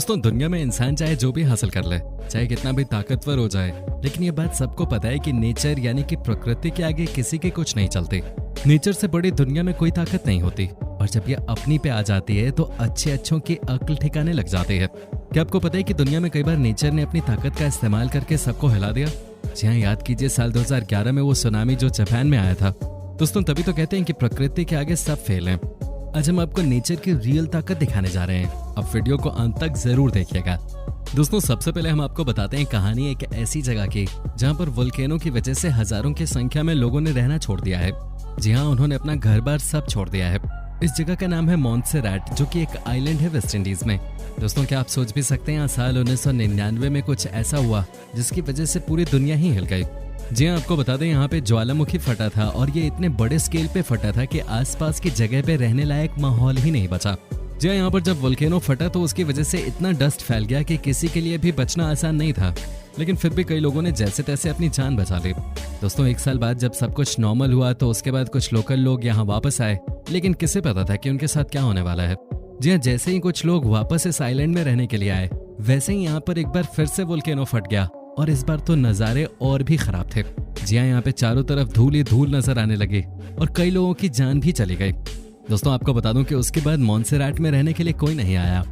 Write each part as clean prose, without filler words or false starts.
दोस्तों दुनिया में इंसान चाहे जो भी हासिल कर ले, चाहे कितना भी ताकतवर हो जाए, लेकिन ये बात सबको पता है कि नेचर यानी कि प्रकृति के आगे किसी के कुछ नहीं चलते। नेचर से बड़ी दुनिया में कोई ताकत नहीं होती और जब ये अपनी पे आ जाती है तो अच्छे अच्छों की अक्ल ठिकाने लग जाती है। क्या आपको पता है कि दुनिया में कई बार नेचर ने अपनी ताकत का इस्तेमाल करके सबको हिला दिया? जी हाँ, याद कीजिए साल 2011 में वो सुनामी जो जापान में आया था। दोस्तों तभी तो कहते हैं कि प्रकृति के आगे सब फेल हैं। आज हम आपको नेचर की रियल ताकत दिखाने जा रहे हैं। अब वीडियो को अंत तक जरूर देखिएगा। दोस्तों सबसे पहले हम आपको बताते हैं कहानी एक ऐसी जगह की जहां पर वोल्केनो की वजह से हजारों की संख्या में लोगों ने रहना छोड़ दिया है। जी हाँ, उन्होंने अपना घर बार सब छोड़ दिया है। इस जगह का नाम है मॉन्सेराट, जो कि एक आइलैंड है वेस्ट इंडीज में। दोस्तों क्या आप सोच भी सकते हैं, साल 1999 में कुछ ऐसा हुआ जिसकी वजह से पूरी दुनिया ही हिल गई। जी हाँ, आपको बता दें यहाँ पे ज्वालामुखी फटा था और ये इतने बड़े स्केल पे फटा था कि आसपास की जगह पे रहने लायक माहौल ही नहीं बचा। जी हाँ, यहाँ पर जब वोल्केनो फटा तो उसकी वजह से इतना डस्ट फैल गया कि किसी के लिए भी बचना आसान नहीं था, लेकिन फिर भी कई लोगों ने जैसे तैसे अपनी जान बचा ली। दोस्तों एक साल बाद जब सब कुछ नॉर्मल हुआ तो उसके बाद कुछ लोकल लोग यहाँ वापस आए, लेकिन किसे पता था कि उनके साथ क्या होने वाला है। जी हाँ, जैसे ही कुछ लोग वापस इस आइलैंड में रहने के लिए आए, वैसे ही यहाँ पर एक बार फिर से वोल्केनो फट गया और इस बार तो नज़ारे और भी खराब थे। जी हाँ, यहाँ पे चारों तरफ धूल ही धूल नजर आने लगी और कई लोगों की जान भी चली गई। दोस्तों आपको बता दूं कि उसके बाद मॉन्सेराट में रहने के लिए कोई नहीं आया।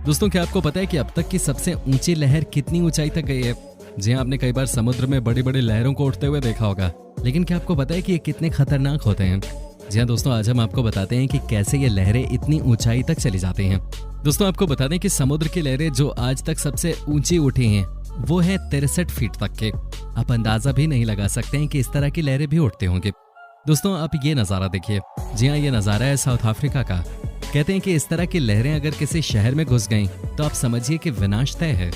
दोस्तों क्या आपको पता है कि अब तक की सबसे ऊंची लहर कितनी ऊंचाई तक गई है? जी हाँ, आपने कई बार समुद्र में बड़ी बड़ी लहरों को उठते हुए देखा होगा, लेकिन क्या आपको पता है कि ये कितने खतरनाक होते हैं? जी हाँ दोस्तों, आज हम आपको बताते हैं कि कैसे ये लहरें इतनी ऊंचाई तक चली जाती हैं। दोस्तों आपको बता दें कि समुद्र की लहरें जो आज तक सबसे ऊंची उठी हैं वो है 63 फीट तक के। आप अंदाजा भी नहीं लगा सकते हैं कि इस तरह की लहरें भी उठती होंगी। दोस्तों आप ये नज़ारा देखिए। जी हाँ, ये नज़ारा है साउथ अफ्रीका का। कहते हैं कि इस तरह की लहरें अगर किसी शहर में घुस गईं तो आप समझिए कि विनाश तय है।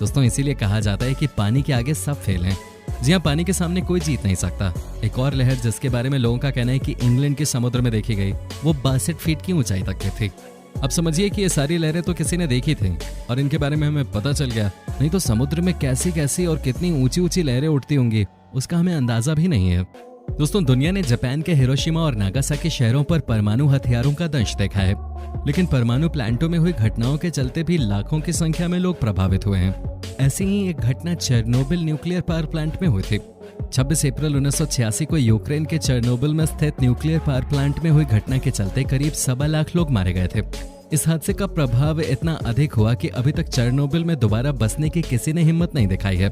दोस्तों इसीलिए कहा जाता है कि पानी के आगे सब फेल हैं। जी हाँ, पानी के सामने कोई जीत नहीं सकता। एक और लहर जिसके बारे में लोगों का कहना है कि इंग्लैंड के समुद्र में देखी गई, वो 62 फीट की ऊंचाई तक की थी। अब समझिए कि ये सारी लहरें तो किसी ने देखी थी और इनके बारे में हमें पता चल गया, नहीं तो समुद्र में कैसी कैसी और कितनी ऊंची ऊंची लहरें उठती होंगी उसका हमें अंदाजा भी नहीं है। दोस्तों दुनिया ने जापान के हिरोशिमा और नागासाकी शहरों पर परमाणु हथियारों का दंश देखा है, लेकिन परमाणु प्लांटों में हुई घटनाओं के चलते भी लाखों की संख्या में लोग प्रभावित हुए हैं। ऐसी ही एक घटना चेरनोबिल न्यूक्लियर पावर प्लांट में हुई थी। 26 अप्रैल 1986 को यूक्रेन के चेरनोबिल में स्थित न्यूक्लियर पावर प्लांट में हुई घटना के चलते करीब 1.25 लाख लोग मारे गए थे। इस हादसे का प्रभाव इतना अधिक हुआ कि अभी तक चेरनोबिल में दोबारा बसने की किसी ने हिम्मत नहीं दिखाई है।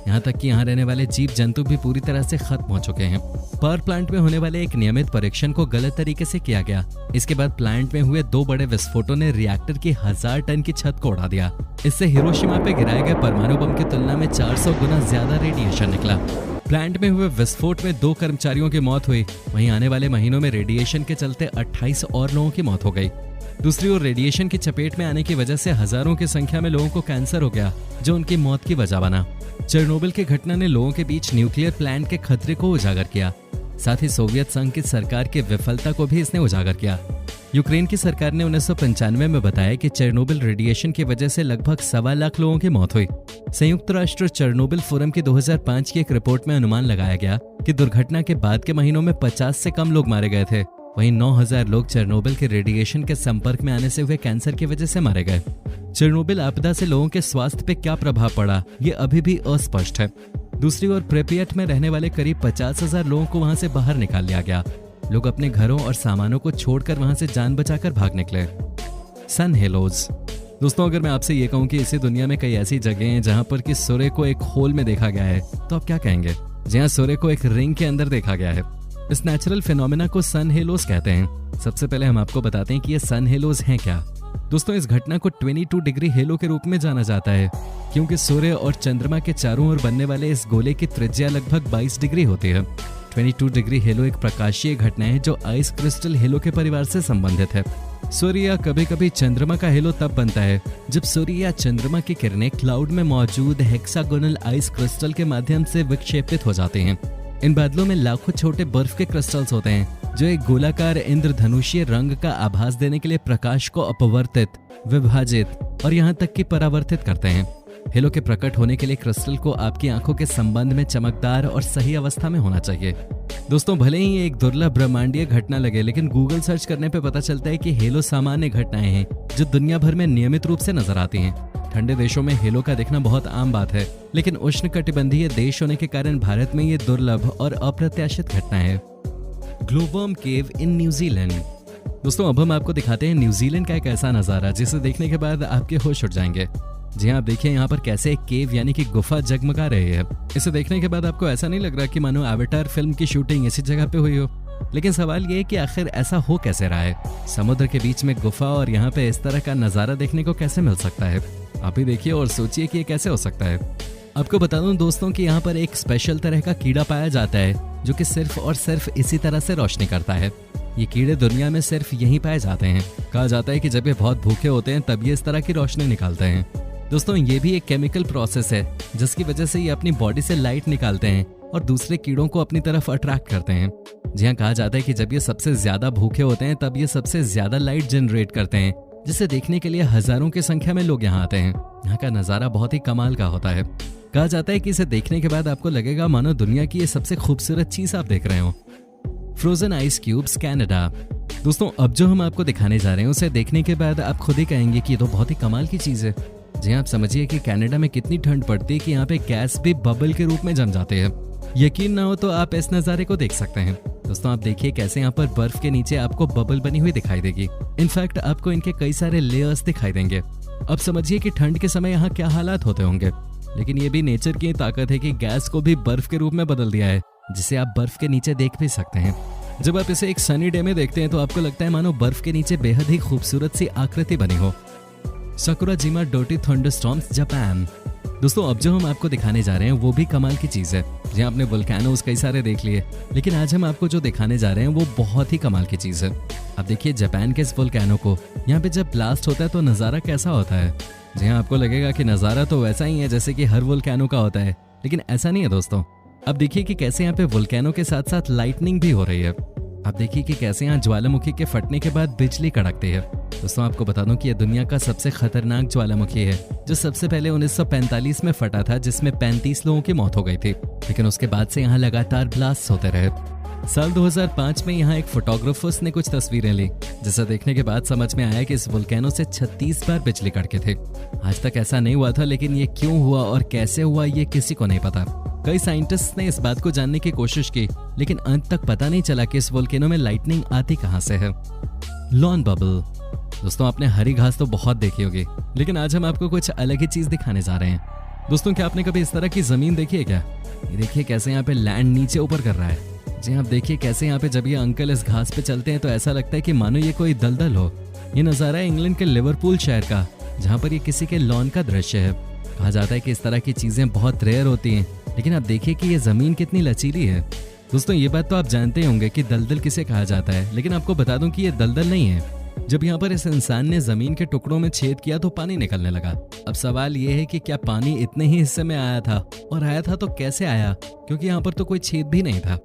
यहाँ तक कि यहाँ रहने वाले जीव जंतु भी पूरी तरह से खत्म हो चुके हैं। पावर प्लांट में होने वाले एक नियमित परीक्षण को गलत तरीके से किया गया। इसके बाद प्लांट में हुए 2 बड़े विस्फोटों ने रिएक्टर की 1000 टन की छत को उड़ा दिया। इससे हिरोशिमा पे गिराए गए परमाणु बम की तुलना में 400 गुना ज्यादा रेडिएशन निकला। प्लांट में हुए विस्फोट में 2 कर्मचारियों की मौत हुई। वहीं आने वाले महीनों में रेडिएशन के चलते 28 और लोगों की मौत हो गई। दूसरी ओर रेडिएशन की चपेट में आने की वजह से हजारों की संख्या में लोगों को कैंसर हो गया, जो उनकी मौत की वजह बना। चेरनोबिल की घटना ने लोगों के बीच न्यूक्लियर प्लांट के खतरे को उजागर किया। साथ ही सोवियत संघ की सरकार की विफलता को भी इसने उजागर किया। यूक्रेन की सरकार ने 1995 में बताया कि चेरनोबिल रेडिएशन की वजह से लगभग 1.25 लाख लोगों की मौत हुई। संयुक्त राष्ट्र चेरनोबिल फोरम की 2005 की एक रिपोर्ट में अनुमान लगाया गया कि दुर्घटना के बाद के महीनों में 50 से कम लोग मारे गए थे। वहीं 9000 लोग चेरनोबिल के रेडिएशन के संपर्क में आने से हुए कैंसर की वजह से मारे गए। चेरनोबिल आपदा से लोगों के स्वास्थ्य पे क्या प्रभाव पड़ा, ये अभी भी अस्पष्ट है। दूसरी ओर प्रिपियट में रहने वाले करीब 50,000 लोगों को वहां से बाहर निकाल लिया गया। लोग अपने घरों और सामानों को छोड़कर वहां से जान बचाकर भाग निकले। सन हेलोज। दोस्तों अगर मैं आपसे ये कहूं कि इसी दुनिया में कई ऐसी जगह हैं जहां पर कि सूर्य को एक होल में देखा गया है, तो आप क्या कहेंगे? जहां सूर्य को एक रिंग के अंदर देखा गया है। इस नेचुरल फिनोमेना को सन हेलोज कहते हैं। सबसे पहले हम आपको बताते हैं कि ये सन हेलोज हैं क्या। दोस्तों इस घटना को 22 डिग्री हेलो के रूप में जाना जाता है, क्योंकि सूर्य और चंद्रमा के चारों ओर बनने वाले इस गोले की त्रिज्या लगभग 22 डिग्री होती है। 22 डिग्री हेलो एक प्रकाशीय घटना है जो आइस क्रिस्टल हेलो के परिवार से संबंधित है। सूर्य या कभी कभी चंद्रमा का हेलो तब बनता है जब सूर्य या चंद्रमा की किरणें क्लाउड में मौजूद हेक्सागोनल आइस क्रिस्टल के माध्यम से विक्षेपित हो जाते हैं। इन बादलों में लाखों छोटे बर्फ के क्रिस्टल्स होते हैं जो एक गोलाकार इंद्रधनुषीय रंग का आभास देने के लिए प्रकाश को अपवर्तित, विभाजित और यहाँ तक कि परावर्तित करते हैं। हेलो के प्रकट होने के लिए क्रिस्टल को आपकी आंखों के संबंध में चमकदार और सही अवस्था में होना चाहिए। दोस्तों भले ही एक दुर्लभ ब्रह्मांडीय घटना लगे, लेकिन गूगल सर्च करने पे पता चलता है कि हेलो सामान्य घटनाएं हैं जो दुनिया भर में नियमित रूप से नजर आती हैं। ठंडे देशों में हेलो का दिखना बहुत आम बात है, लेकिन उष्णकटिबंधीय देश होने के कारण भारत में ये दुर्लभ और अप्रत्याशित घटना है। Glow-worm cave in New Zealand. दोस्तों अब हम आपको दिखाते हैं न्यूजीलैंड का एक ऐसा नजारा जिसे देखने के बाद आपके होश उड़ जाएंगे। जी हाँ, आप देखिए यहाँ पर कैसे एक केव यानी कि गुफा जगमगा रही है। इसे देखने के बाद आपको ऐसा नहीं लग रहा कि मानो एवाटार फिल्म की शूटिंग इसी जगह पे हुई हो। लेकिन सवाल ये है कि आखिर ऐसा हो कैसे रहा है? समुद्र के बीच में गुफा और यहाँ पे इस तरह का नजारा देखने को कैसे मिल सकता है? आप ही देखिए और सोचिए कि ये कैसे हो सकता है। आपको बता दूं दोस्तों कि यहाँ पर एक स्पेशल तरह का कीड़ा पाया जाता है जो कि सिर्फ और सिर्फ इसी तरह से रोशनी करता है। ये कीड़े दुनिया में सिर्फ यहीं पाए जाते हैं। कहा जाता है कि जब ये बहुत भूखे होते हैं तब ये इस तरह की रोशनी निकालते हैं। दोस्तों ये भी एक केमिकल प्रोसेस है जिसकी वजह से ये अपनी बॉडी से लाइट निकालते हैं और दूसरे कीड़ों को अपनी तरफ अट्रैक्ट करते हैं। जी हाँ, कहा जाता है कि जब ये सबसे ज्यादा भूखे होते हैं तब ये सबसे ज्यादा लाइट जनरेट करते हैं, जिसे देखने के लिए हजारों की संख्या में लोग यहाँ आते हैं। यहाँ का नजारा बहुत ही कमाल का होता है। कहा जाता है कि इसे देखने के बाद आपको लगेगा मानो दुनिया की ये सबसे खूबसूरत चीज आप देख रहे हो। Frozen ice cubes Canada. दोस्तों अब जो हम आपको दिखाने जा रहे हैं उसे देखने के बाद आप खुद ही कहेंगे कि ये तो बहुत ही कमाल की चीज है। जी आप समझिए कि कनाडा में कितनी ठंड पड़ती है कि यहाँ पे गैस भी बबल के रूप में जम जाते हैं। यकीन ना हो तो आप इस नज़ारे को देख सकते हैं। दोस्तों आप देखिए कैसे यहाँ पर बर्फ के नीचे आपको बबल बनी हुई दिखाई देगी। इनफैक्ट आपको इनके कई सारे लेयर्स दिखाई देंगे। अब समझिए कि ठंड के समय यहाँ क्या हालात होते होंगे। लेकिन ये भी नेचर की ताकत है कि गैस को भी बर्फ के रूप में बदल दिया है, जिसे आप बर्फ के नीचे देख भी सकते हैं। जब आप इसे एक सनी डे में देखते हैं तो आपको लगता है मानो बर्फ के नीचे बेहद ही खूबसूरत सी आकृति बनी हो। Sakurajima dirty thunderstorms Japan. दोस्तों अब जो हम आपको दिखाने जा रहे हैं वो भी कमाल की चीज है। जी आपने वोल्केनोस कई सारे देख लिए, लेकिन आज हम आपको जो दिखाने जा रहे हैं वो बहुत ही कमाल की चीज है। अब देखिए जापान के इस वोल्केनो को, यहाँ पे जब ब्लास्ट होता है तो नज़ारा कैसा होता है। जी हाँ, आपको लगेगा कि नज़ारा तो वैसा ही है जैसे कि हर वोल्केनो का होता है, लेकिन ऐसा नहीं है दोस्तों। अब देखिए कि कैसे यहाँ पे वोल्केनो के साथ साथ लाइटनिंग भी हो रही है। अब देखिए कि कैसे यहाँ ज्वालामुखी के फटने के बाद बिजली कड़कती है। दोस्तों आपको बता दूं कि यह दुनिया का सबसे खतरनाक ज्वालामुखी है, जो सबसे पहले 1945 में फटा था, जिसमें 35 लोगों की मौत हो गई थी। लेकिन उसके बाद से यहाँ लगातार ब्लास्ट होते रहे। साल 2005 में यहाँ एक फोटोग्राफर्स ने कुछ तस्वीरें ली, जिसे देखने के बाद समझ में आया कि इस वोल्केनो से 36 बार बिजली कड़के थे। आज तक ऐसा नहीं हुआ था, लेकिन ये क्यों हुआ और कैसे हुआ ये किसी को नहीं पता। कई साइंटिस्ट ने इस बात को जानने की कोशिश की, लेकिन अंत तक पता नहीं चला कि इस वोल्केनो में लाइटनिंग आती कहां से है। Lawn bubble. दोस्तों आपने हरी घास तो बहुत देखी होगी, लेकिन आज हम आपको कुछ अलग ही चीज दिखाने जा रहे हैं। दोस्तों क्या आपने कभी इस तरह की जमीन देखी है क्या? ये देखिए कैसे यहाँ पे लैंड नीचे ऊपर कर रहा है। जी आप देखिए कैसे यहाँ पे जब ये अंकल इस घास पे चलते हैं तो ऐसा लगता है कि मानो ये कोई दलदल हो। ये नजारा है इंग्लैंड के लिवरपूल शहर का, जहाँ पर ये किसी के लॉन का दृश्य है। कहा जाता है कि इस तरह की चीजें बहुत रेयर होती हैं, लेकिन आप देखिए कि ये जमीन कितनी लचीली है। दोस्तों ये बात तो आप जानते होंगे कि दलदल किसे कहा जाता है, लेकिन आपको बता दूं कि ये दलदल नहीं है। जब यहाँ पर इस इंसान ने जमीन के टुकड़ों में छेद किया तो पानी निकलने लगा। अब सवाल ये है कि क्या पानी इतने ही हिस्से में आया था, और आया था तो कैसे आया, क्योंकि यहाँ पर तो कोई छेद भी नहीं था।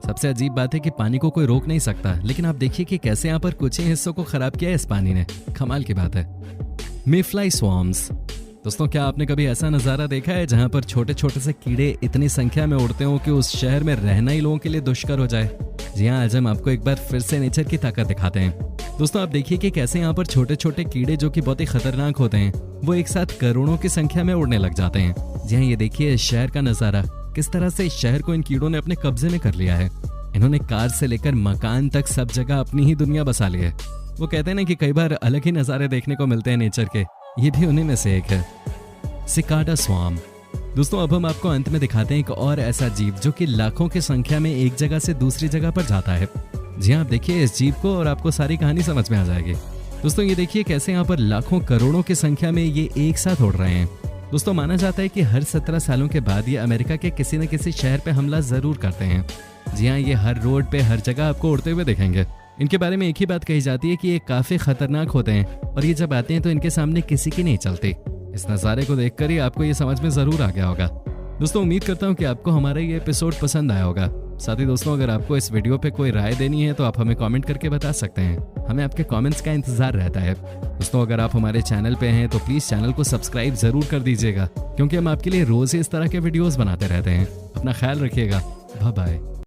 सबसे अजीब बात है कि पानी को कोई रोक नहीं सकता, लेकिन आप देखिए कि कैसे यहाँ पर कुछ ही हिस्सों को खराब किया है इस पानी ने। कमाल की बात है। मेफ्लाई स्वॉर्म्स। दोस्तों क्या आपने कभी ऐसा नजारा देखा है जहां पर छोटे छोटे से कीड़े इतनी संख्या में उड़ते हो कि उस शहर में रहना ही लोगों के लिए दुष्कर हो जाए? जी हाँ, आज हम आपको एक बार फिर से नेचर की ताकत दिखाते हैं। दोस्तों आप देखिए कि कैसे यहाँ पर छोटे छोटे कीड़े जो कि बहुत ही खतरनाक होते हैं, वो एक साथ करोड़ों की संख्या में उड़ने लग जाते हैं। जी हाँ, ये देखिए इस शहर का नजारा, किस तरह से इस शहर को इन कीड़ों ने अपने कब्जे में कर लिया है। इन्होंने कार से लेकर मकान तक सब जगह अपनी ही दुनिया बसा ली है। वो कहते हैं ना कि कई बार अलग ही नजारे देखने को मिलते हैं नेचर के, ये भी उन्हीं में से एक है। Cicada swarm. दोस्तों अब हम आपको अंत में दिखाते हैं एक और ऐसा जीव जो कि लाखों की संख्या में एक जगह से दूसरी जगह पर जाता है। जी हाँ, आप देखिए इस जीव को और आपको सारी कहानी समझ में आ जाएगी। दोस्तों ये देखिए कैसे यहाँ पर लाखों करोड़ों की संख्या में ये एक साथ उड़ रहे हैं। दोस्तों माना जाता है कि हर 17 सालों के बाद ये अमेरिका के किसी न किसी शहर पे हमला जरूर करते हैं। जी हाँ, ये हर रोड पे हर जगह आपको उड़ते हुए दिखेंगे। इनके बारे में एक ही बात कही जाती है कि ये काफी खतरनाक होते हैं, और ये जब आते हैं तो इनके सामने किसी की नहीं चलती। इस नज़ारे को देखकर ही आपको ये समझ में जरूर आ गया होगा। दोस्तों उम्मीद करता हूँ कि आपको हमारा ये एपिसोड पसंद आया होगा। साथ ही दोस्तों अगर आपको इस वीडियो पे कोई राय देनी है तो आप हमें कमेंट करके बता सकते हैं। हमें आपके कमेंट्स का इंतजार रहता है। दोस्तों अगर आप हमारे चैनल पे हैं तो प्लीज चैनल को सब्सक्राइब जरूर कर दीजिएगा, क्योंकि हम आपके लिए रोज ही इस तरह के वीडियोस बनाते रहते हैं। अपना ख्याल रखिएगा। Bye bye.